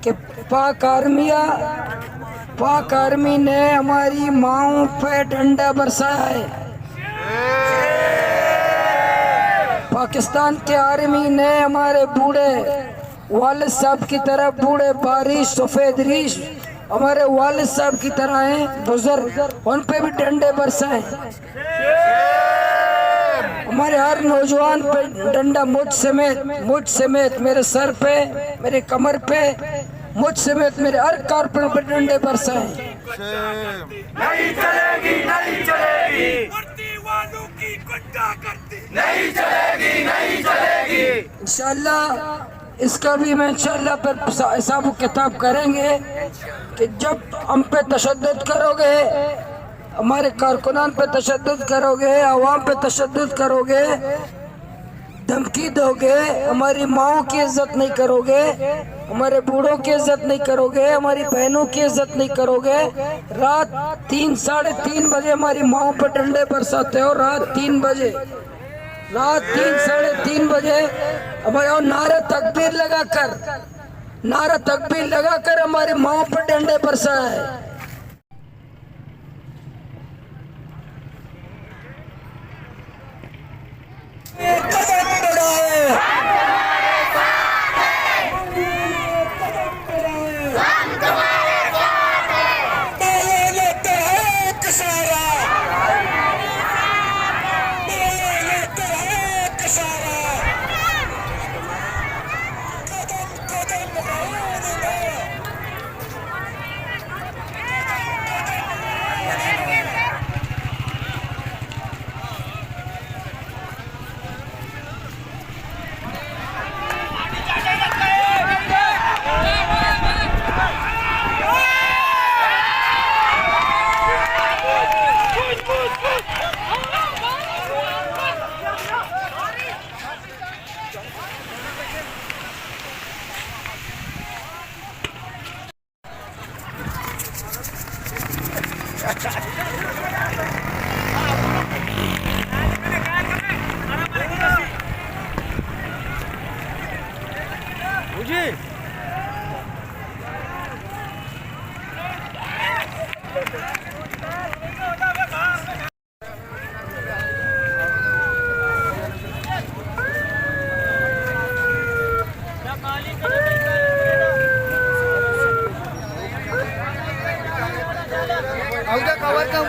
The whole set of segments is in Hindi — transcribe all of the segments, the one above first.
कि पाक आर्मी ने हमारी माओं पे डंडा बरसाया है। पाकिस्तान के आर्मी ने हमारे बूढ़े वालिद साहब की तरह, बूढ़े बारिश सफेद रीश हमारे वालिद साहब की तरह हैं बुजुर्ग, उन पे भी डंडे बरसाए। हमारे हर नौजवान पे डंडा, मुझ समेत मेरे सर पे, मेरे कमर पे, मुझ समेत मेरे हर कारपेट पे डंडे बरसाए। नहीं चलेगी, नहीं चलेगी, वर्दी वालों की गुंडागर्दी नहीं चलेगी, नहीं चलेगी। इंशाल्लाह इसका भी मैं इंशाल्लाह पर हिसाब किताब करेंगे कि जब हम पे तशद्दुद करोगे, हमारे कारकुनान पे तशद्दुद करोगे, आवाम पे तशद्दुद करोगे, धमकी दोगे, हमारी माओं की इज्जत नहीं करोगे, हमारे बूढ़ों की इज्जत नहीं करोगे, हमारी बहनों की इज्जत नहीं करोगे, रात 3 साढ़े 3 बजे हमारी माओं पर डंडे बरसाते हो, रात 3 साढ़े 3 बजे हमारे और नारा तकबीर लगाकर हमारे माओं पर डंडे बरसाए है।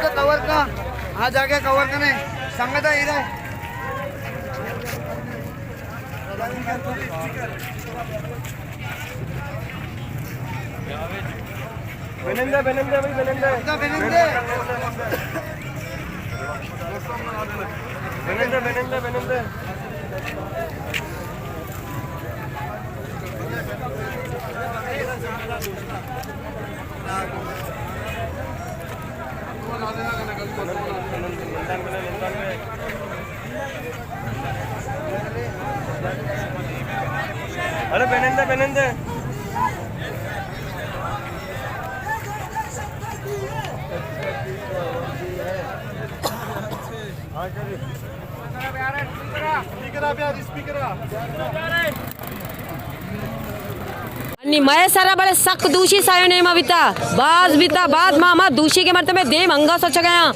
कवर का हाँ जाके कवर करने संगत है इधर बेनंदे भाई बेनंदे अरे बेनंदे नि मैं सारा बड़े सक दूषी सायो ने मविता बाज बिता बाद मामा दूषी के मरते में दे मंगा सोच गया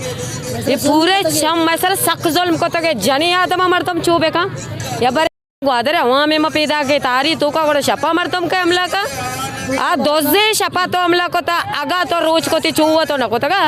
ये पूरे छम मैं सारा सक जुल्म को तो के जनी आदम मरतम चूबे का या बरे ग्वादरे वहां में पैदा के तारी तो का बड़े छपा मरतम के हमला का आ दोजे छपा तो हमला को ता आगा तो रोज को ती चूवा तो न को तगा